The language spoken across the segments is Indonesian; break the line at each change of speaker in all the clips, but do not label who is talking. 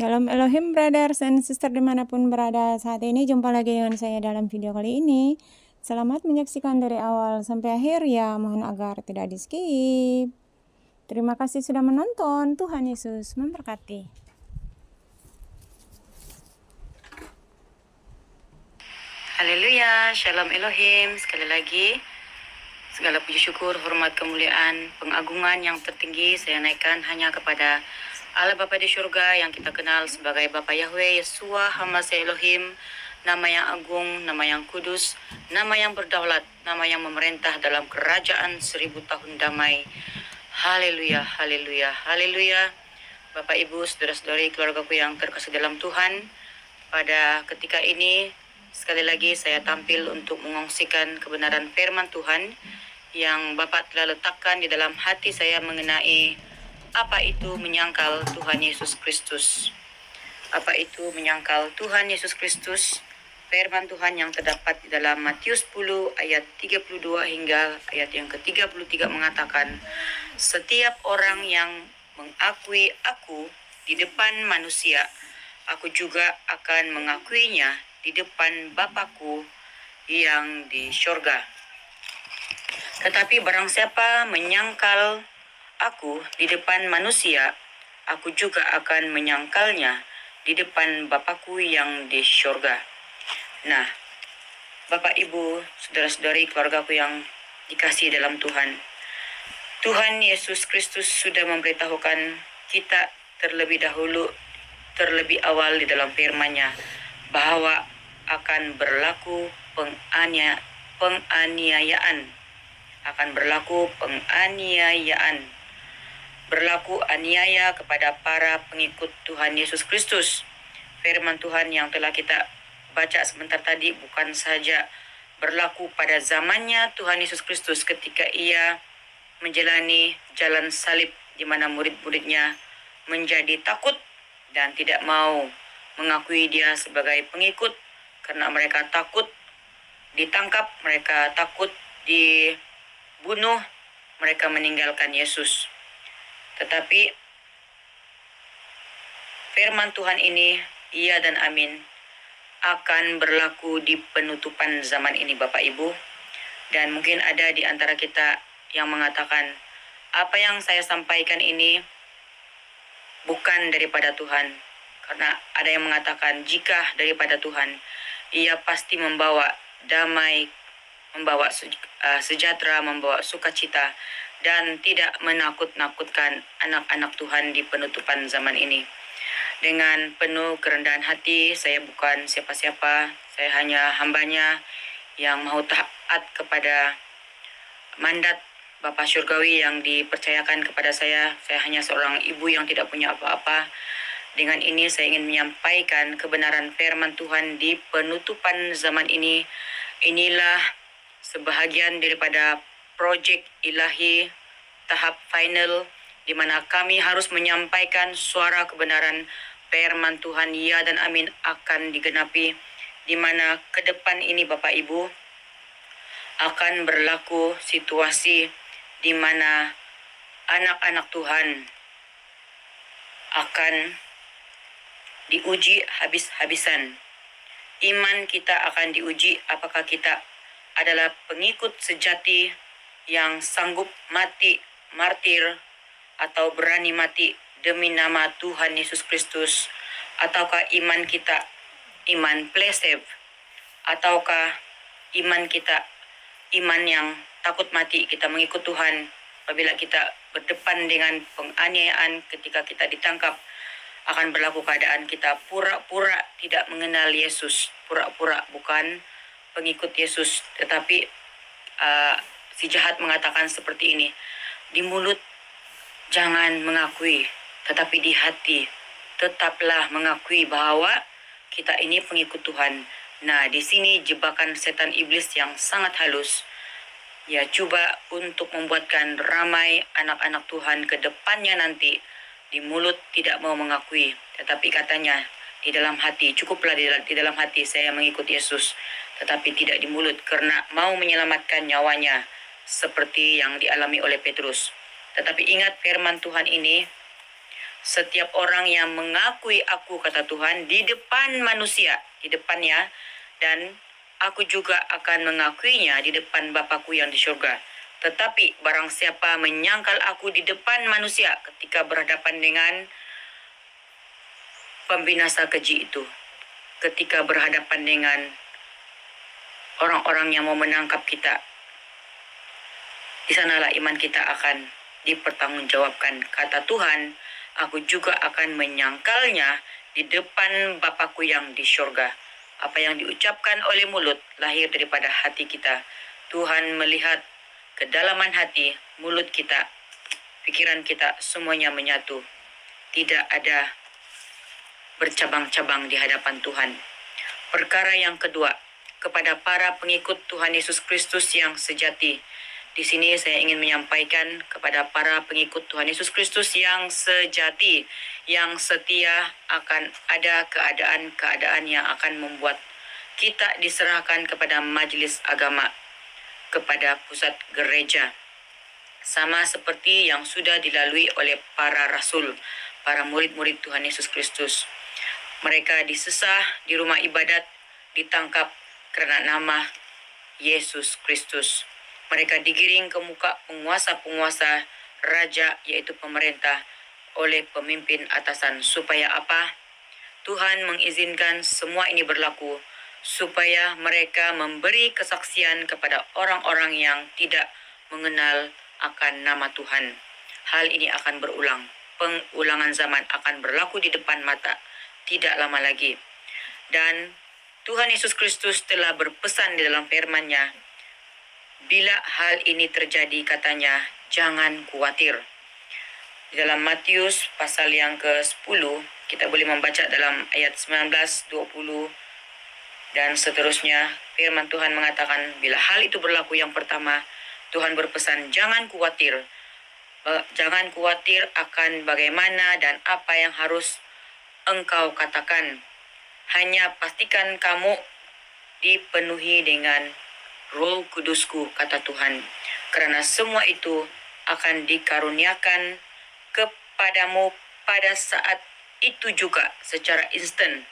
Shalom Elohim brothers and sister dimanapun berada saat ini. Jumpa lagi dengan saya dalam video kali ini. Selamat menyaksikan dari awal sampai akhir ya. Mohon agar tidak di skip. Terima kasih sudah menonton. Tuhan Yesus memberkati.
Haleluya, Shalom Elohim. Sekali lagi, segala puji syukur, hormat, kemuliaan, pengagungan yang tertinggi saya naikkan hanya kepada Allah Bapa di surga yang kita kenal sebagai Bapa Yahweh, Yeshua, Hamasya Elohim, nama yang agung, nama yang kudus, nama yang berdaulat, nama yang memerintah dalam kerajaan 1000 tahun damai. Haleluya, haleluya, haleluya. Bapak, Ibu, saudara-saudari, keluargaku yang terkasih dalam Tuhan, pada ketika ini sekali lagi saya tampil untuk mengongsikan kebenaran firman Tuhan yang Bapak telah letakkan di dalam hati saya mengenai apa itu menyangkal Tuhan Yesus Kristus. Apa itu menyangkal Tuhan Yesus Kristus? Firman Tuhan yang terdapat di dalam Matius 10 ayat 32 hingga ayat yang ke-33 mengatakan, setiap orang yang mengakui aku di depan manusia, aku juga akan mengakuinya di depan Bapakku yang di surga. Tetapi barang siapa menyangkal aku di depan manusia, aku juga akan menyangkalnya di depan Bapakku yang di surga. Nah, Bapak, Ibu, saudara-saudari, keluargaku yang dikasihi dalam Tuhan, Tuhan Yesus Kristus sudah memberitahukan kita terlebih awal di dalam firman-Nya bahwa akan berlaku penganiayaan, berlaku aniaya kepada para pengikut Tuhan Yesus Kristus. Firman Tuhan yang telah kita baca sebentar tadi bukan saja berlaku pada zamannya Tuhan Yesus Kristus ketika ia menjalani jalan salib, di mana murid-muridnya menjadi takut dan tidak mau mengakui dia sebagai pengikut karena mereka takut ditangkap, mereka takut dibunuh, mereka meninggalkan Yesus. Tetapi firman Tuhan ini, iya dan amin, akan berlaku di penutupan zaman ini, Bapak Ibu. Dan mungkin ada di antara kita yang mengatakan, apa yang saya sampaikan ini bukan daripada Tuhan. Karena ada yang mengatakan, jika daripada Tuhan, ia pasti membawa damai, membawa sejahtera, membawa sukacita, dan tidak menakut-nakutkan anak-anak Tuhan di penutupan zaman ini. Dengan penuh kerendahan hati, saya bukan siapa-siapa, saya hanya hambanya yang mau taat kepada mandat Bapa Surgawi yang dipercayakan kepada saya. Saya hanya seorang ibu yang tidak punya apa-apa. Dengan ini saya ingin menyampaikan kebenaran firman Tuhan di penutupan zaman ini. Inilah sebahagian daripada proyek ilahi tahap final di mana kami harus menyampaikan suara kebenaran firman Tuhan, ya dan amin, akan digenapi, di mana ke depan ini Bapak Ibu akan berlaku situasi di mana anak-anak Tuhan akan diuji habis-habisan. Iman kita akan diuji apakah kita adalah pengikut sejati yang sanggup mati martir atau berani mati demi nama Tuhan Yesus Kristus, ataukah iman kita iman placebo, ataukah iman kita iman yang takut mati. Kita mengikut Tuhan apabila kita berdepan dengan penganiayaan ketika kita ditangkap, akan berlaku keadaan kita pura-pura tidak mengenal Yesus, pura-pura bukan pengikut Yesus. Tetapi si jahat mengatakan seperti ini, di mulut jangan mengakui, tetapi di hati tetaplah mengakui bahwa kita ini pengikut Tuhan. Nah, di sini jebakan setan iblis yang sangat halus. Ya, coba untuk membuatkan ramai anak-anak Tuhan ke depannya nanti di mulut tidak mau mengakui, tetapi katanya di dalam hati, cukuplah di dalam hati saya mengikut Yesus, tetapi tidak di mulut karena mau menyelamatkan nyawanya seperti yang dialami oleh Petrus. Tetapi ingat firman Tuhan ini, Setiap orang yang mengakui aku, kata Tuhan, di depan manusia, di depannya, dan aku juga akan mengakuinya di depan Bapakku yang di surga. Tetapi barang siapa menyangkal aku di depan manusia ketika berhadapan dengan pembinasa keji itu, ketika berhadapan dengan orang-orang yang mau menangkap kita, di sanalah iman kita akan dipertanggungjawabkan. Kata Tuhan, aku juga akan menyangkalnya di depan Bapakku yang di surga. Apa yang diucapkan oleh mulut lahir daripada hati kita. Tuhan melihat kedalaman hati, mulut kita, pikiran kita, semuanya menyatu. Tidak ada bercabang-cabang di hadapan Tuhan. Perkara yang kedua, kepada para pengikut Tuhan Yesus Kristus yang sejati. Di sini saya ingin menyampaikan kepada para pengikut Tuhan Yesus Kristus yang sejati, yang setia, akan ada keadaan-keadaan yang akan membuat kita diserahkan kepada majelis agama, kepada pusat gereja. Sama seperti yang sudah dilalui oleh para rasul, para murid-murid Tuhan Yesus Kristus. Mereka disesah di rumah ibadat, ditangkap karena nama Yesus Kristus. Mereka digiring ke muka penguasa-penguasa raja, yaitu pemerintah, oleh pemimpin atasan. Supaya apa? Tuhan mengizinkan semua ini berlaku supaya mereka memberi kesaksian kepada orang-orang yang tidak mengenal akan nama Tuhan. Hal ini akan berulang. Pengulangan zaman akan berlaku di depan mata, tidak lama lagi. Dan Tuhan Yesus Kristus telah berpesan di dalam firman-Nya, bila hal ini terjadi, katanya, jangan khawatir. Di dalam Matius pasal yang ke-10, kita boleh membaca dalam ayat 19, 20, dan seterusnya. Firman Tuhan mengatakan, bila hal itu berlaku, yang pertama, Tuhan berpesan, jangan khawatir. Jangan khawatir akan bagaimana dan apa yang harus engkau katakan. Hanya pastikan kamu dipenuhi dengan Roh Kudusku, kata Tuhan. Karena semua itu akan dikaruniakan kepadamu pada saat itu juga, secara instan.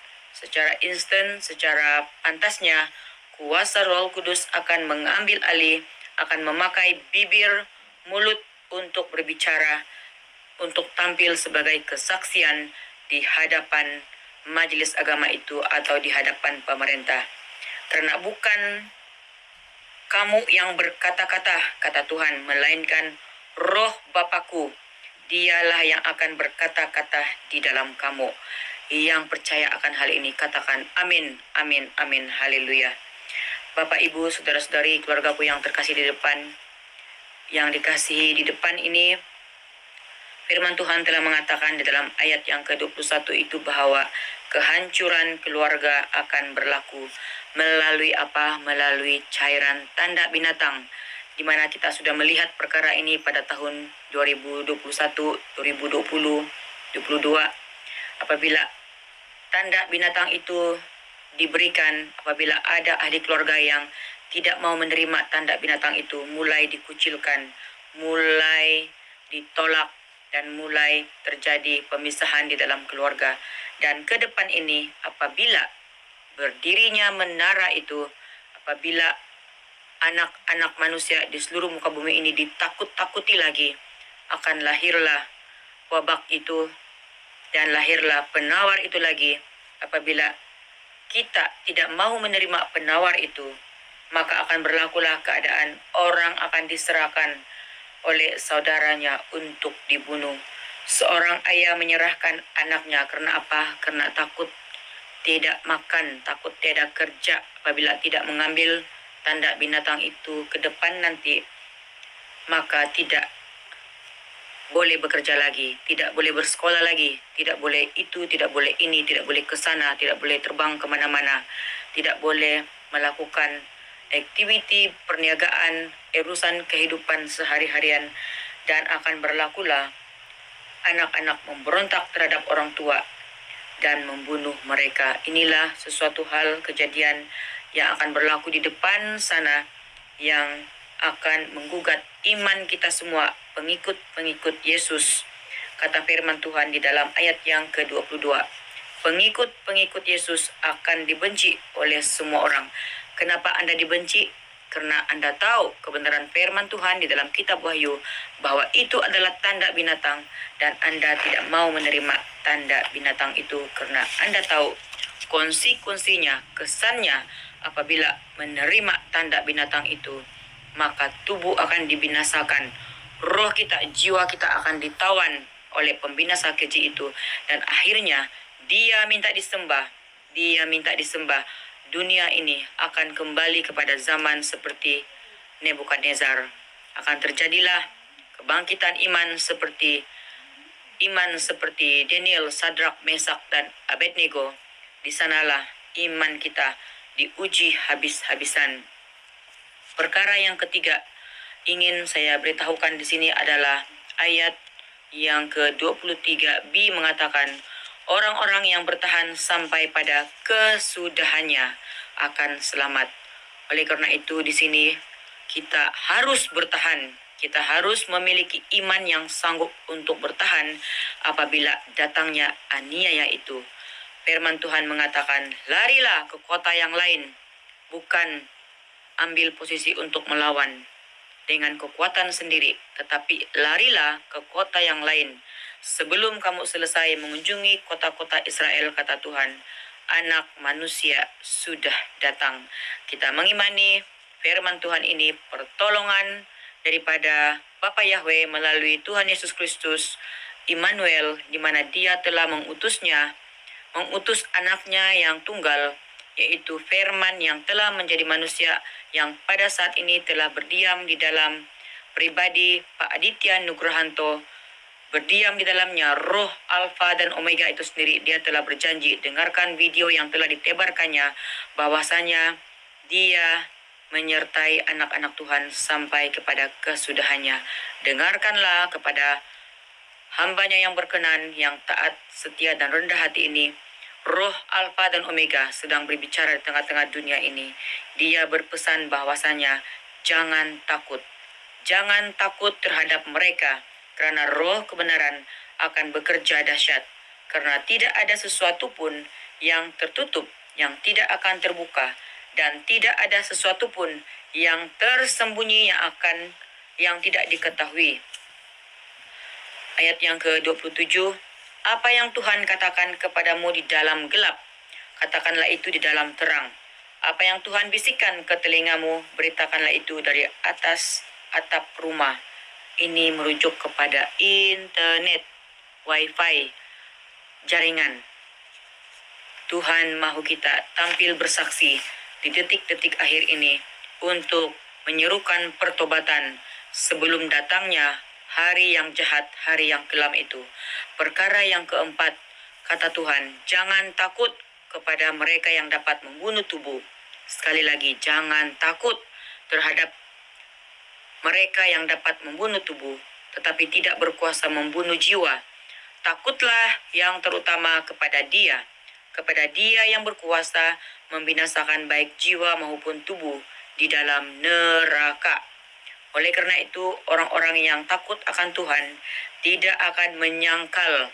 Secara pantasnya, kuasa Roh Kudus akan mengambil alih, akan memakai bibir, mulut untuk berbicara, untuk tampil sebagai kesaksian di hadapan majelis agama itu atau di hadapan pemerintah. Karena bukan kamu yang berkata-kata, kata Tuhan, melainkan Roh Bapakku, dialah yang akan berkata-kata di dalam kamu. Yang percaya akan hal ini, katakan amin, amin, amin, haleluya. Bapak, Ibu, saudara-saudari, keluargaku yang terkasih di depan, yang dikasihi di depan ini, firman Tuhan telah mengatakan di dalam ayat yang ke-21 itu bahwa kehancuran keluarga akan berlaku melalui apa? Melalui cairan tanda binatang, di mana kita sudah melihat perkara ini pada tahun 2021, 2020, 2022, apabila tanda binatang itu diberikan, apabila ada ahli keluarga yang tidak mau menerima tanda binatang itu, mulai dikucilkan, mulai ditolak, dan mulai terjadi pemisahan di dalam keluarga. Dan ke depan ini, apabila berdirinya menara itu, apabila anak-anak manusia di seluruh muka bumi ini ditakut-takuti lagi, akan lahirlah wabak itu, dan lahirlah penawar itu lagi. Apabila kita tidak mau menerima penawar itu, maka akan berlakulah keadaan orang akan diserahkan oleh saudaranya untuk dibunuh. Seorang ayah menyerahkan anaknya karena apa? Karena takut tidak makan, takut tidak kerja. Apabila tidak mengambil tanda binatang itu ke depan nanti, maka tidak boleh bekerja lagi, tidak boleh bersekolah lagi, tidak boleh itu, tidak boleh ini, tidak boleh ke sana, tidak boleh terbang kemana-mana, tidak boleh melakukan aktiviti perniagaan, urusan kehidupan sehari-harian, dan akan berlakulah anak-anak memberontak terhadap orang tua dan membunuh mereka. Inilah sesuatu hal kejadian yang akan berlaku di depan sana, yang akan menggugat iman kita semua, pengikut-pengikut Yesus, kata firman Tuhan di dalam ayat yang ke-22. Pengikut-pengikut Yesus akan dibenci oleh semua orang. Kenapa Anda dibenci? Karena Anda tahu kebenaran firman Tuhan di dalam kitab Wahyu bahwa itu adalah tanda binatang dan Anda tidak mau menerima tanda binatang itu karena Anda tahu konsekuensinya, kesannya apabila menerima tanda binatang itu, maka tubuh akan dibinasakan, roh kita, jiwa kita akan ditawan oleh pembinasa keji itu, dan akhirnya dia minta disembah. Dunia ini akan kembali kepada zaman seperti Nebukadnezar. Akan terjadilah kebangkitan iman seperti Daniel, Sadrak, Mesak, dan Abednego. Di sanalah iman kita diuji habis-habisan. Perkara yang ketiga ingin saya beritahukan di sini adalah ayat yang ke-23b mengatakan, orang-orang yang bertahan sampai pada kesudahannya akan selamat. Oleh karena itu di sini kita harus bertahan. Kita harus memiliki iman yang sanggup untuk bertahan apabila datangnya aniaya itu. Firman Tuhan mengatakan, larilah ke kota yang lain, bukan ambil posisi untuk melawan dengan kekuatan sendiri, tetapi larilah ke kota yang lain. Sebelum kamu selesai mengunjungi kota-kota Israel, kata Tuhan, Anak Manusia sudah datang. Kita mengimani firman Tuhan ini pertolongan daripada Bapa Yahweh melalui Tuhan Yesus Kristus, Immanuel, di mana Dia telah mengutus anaknya yang tunggal, yaitu firman yang telah menjadi manusia, yang pada saat ini telah berdiam di dalam pribadi Pak Aditya Nugrahanto, berdiam di dalamnya roh Alfa dan Omega itu sendiri. Dia telah berjanji, dengarkan video yang telah ditebarkannya, bahwasanya Dia menyertai anak-anak Tuhan sampai kepada kesudahannya. Dengarkanlah kepada hambanya yang berkenan, yang taat, setia, dan rendah hati ini. Roh Alfa dan Omega sedang berbicara di tengah-tengah dunia ini. Dia berpesan bahwasanya jangan takut. Jangan takut terhadap mereka, karena roh kebenaran akan bekerja dahsyat. Karena tidak ada sesuatu pun yang tertutup, yang tidak akan terbuka, dan tidak ada sesuatu pun yang tersembunyi yang tidak diketahui. Ayat yang ke-27, apa yang Tuhan katakan kepadamu di dalam gelap, katakanlah itu di dalam terang. Apa yang Tuhan bisikan ke telingamu, beritakanlah itu dari atas atap rumah. Ini merujuk kepada internet, wifi, jaringan. Tuhan mahu kita tampil bersaksi di detik-detik akhir ini untuk menyerukan pertobatan sebelum datangnya hari yang jahat, hari yang kelam itu. Perkara yang keempat, kata Tuhan, jangan takut kepada mereka yang dapat membunuh tubuh. Sekali lagi, jangan takut terhadap mereka yang dapat membunuh tubuh, tetapi tidak berkuasa membunuh jiwa. Takutlah yang terutama kepada Dia yang berkuasa membinasakan baik jiwa maupun tubuh di dalam neraka. Oleh karena itu, orang-orang yang takut akan Tuhan tidak akan menyangkal.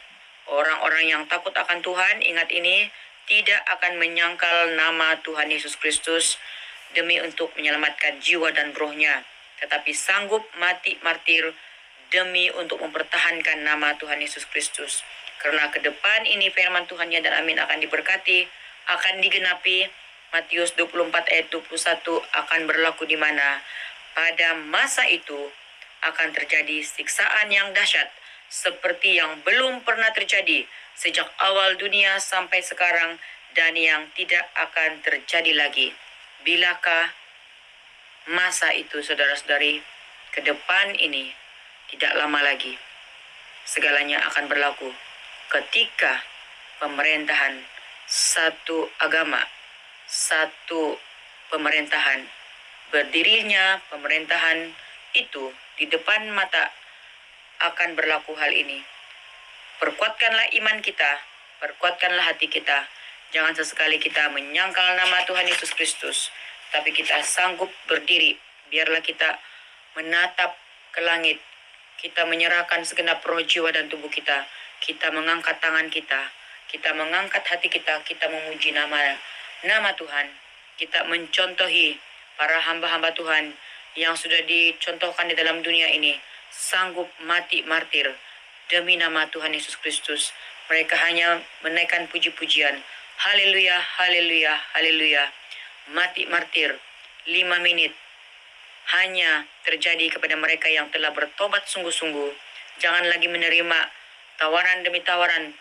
Orang-orang yang takut akan Tuhan, ingat ini, tidak akan menyangkal nama Tuhan Yesus Kristus demi untuk menyelamatkan jiwa dan rohnya, tetapi sanggup mati martir demi untuk mempertahankan nama Tuhan Yesus Kristus. Karena ke depan ini firman Tuhan ya dan amin akan diberkati, akan digenapi. Matius 24 ayat 21 akan berlaku di mana pada masa itu akan terjadi siksaan yang dahsyat seperti yang belum pernah terjadi sejak awal dunia sampai sekarang dan yang tidak akan terjadi lagi. Bilakah masa itu, saudara-saudari? Ke depan ini tidak lama lagi segalanya akan berlaku ketika pemerintahan satu agama, satu pemerintahan, berdirinya pemerintahan itu di depan mata akan berlaku hal ini. Perkuatkanlah iman kita, perkuatkanlah hati kita. Jangan sesekali kita menyangkal nama Tuhan Yesus Kristus, tapi kita sanggup berdiri. Biarlah kita menatap ke langit, Kita menyerahkan segenap roh, jiwa, dan tubuh kita. Kita mengangkat tangan kita. Kita mengangkat hati kita. Kita memuji nama Tuhan. Kita mencontohi para hamba-hamba Tuhan yang sudah dicontohkan di dalam dunia ini. Sanggup mati martir demi nama Tuhan Yesus Kristus. Mereka hanya menaikkan puji-pujian. Haleluya, haleluya, haleluya. Mati martir 5 menit hanya terjadi kepada mereka yang telah bertobat sungguh-sungguh. Jangan lagi menerima tawaran demi tawaran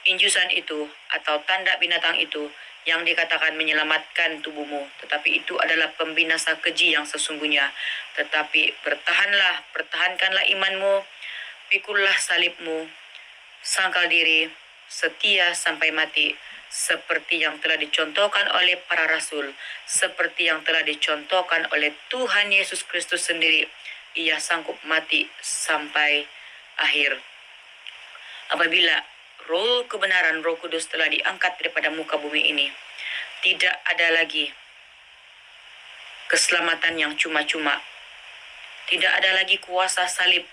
injusan itu atau tanda binatang itu yang dikatakan menyelamatkan tubuhmu, tetapi itu adalah pembinasa keji yang sesungguhnya. Tetapi pertahankanlah imanmu, pikullah salibmu, sangkal diri, setia sampai mati, seperti yang telah dicontohkan oleh para rasul, seperti yang telah dicontohkan oleh Tuhan Yesus Kristus sendiri. Ia sanggup mati sampai akhir. Apabila roh kebenaran, Roh Kudus telah diangkat daripada muka bumi ini, tidak ada lagi keselamatan yang cuma-cuma. Tidak ada lagi kuasa salib,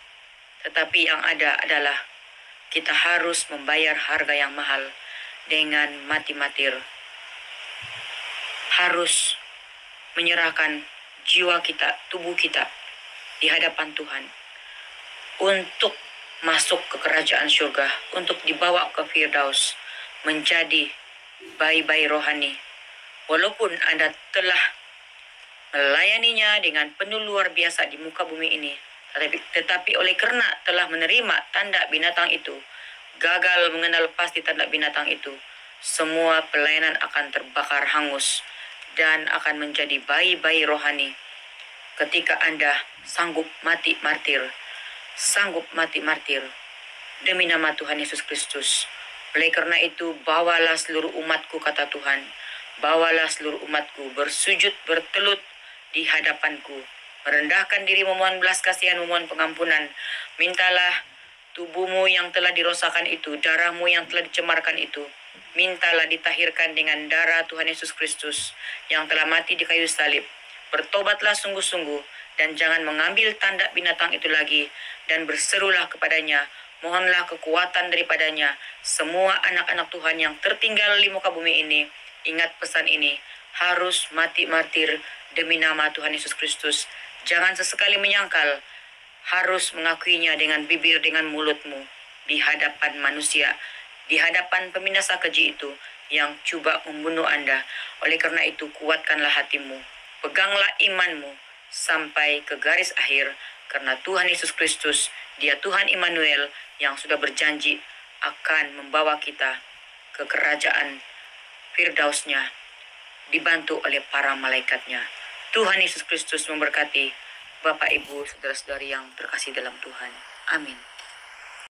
tetapi yang ada adalah kita harus membayar harga yang mahal dengan mati martir. Harus menyerahkan jiwa kita, tubuh kita di hadapan Tuhan untuk masuk ke kerajaan surga, untuk dibawa ke Firdaus, menjadi bayi-bayi rohani. Walaupun Anda telah melayaninya dengan penuh luar biasa di muka bumi ini, tetapi oleh karena telah menerima tanda binatang itu, gagal mengenal pasti tanda binatang itu, semua pelayanan akan terbakar hangus dan akan menjadi bayi-bayi rohani. Ketika Anda sanggup mati martir demi nama Tuhan Yesus Kristus. Oleh karena itu, bawalah seluruh umatku, kata Tuhan, bawalah seluruh umatku bersujud bertelut di hadapanku, merendahkan diri, memohon belas kasihan, memohon pengampunan. Mintalah tubuhmu yang telah dirosakan itu, darahmu yang telah dicemarkan itu, mintalah ditahirkan dengan darah Tuhan Yesus Kristus yang telah mati di kayu salib. Bertobatlah sungguh-sungguh dan jangan mengambil tanda binatang itu lagi, dan berserulah kepadanya, mohonlah kekuatan daripadanya. Semua anak-anak Tuhan yang tertinggal di muka bumi ini, ingat pesan ini, harus mati martir demi nama Tuhan Yesus Kristus. Jangan sesekali menyangkal, harus mengakuinya dengan bibir, dengan mulutmu, di hadapan manusia, di hadapan pembinasa keji itu yang coba membunuh Anda. Oleh karena itu, kuatkanlah hatimu, peganglah imanmu sampai ke garis akhir, karena Tuhan Yesus Kristus, Dia Tuhan Immanuel yang sudah berjanji akan membawa kita ke kerajaan Firdausnya, dibantu oleh para malaikatnya. Tuhan Yesus Kristus memberkati Bapak, Ibu, saudara-saudari yang terkasih dalam Tuhan. Amin.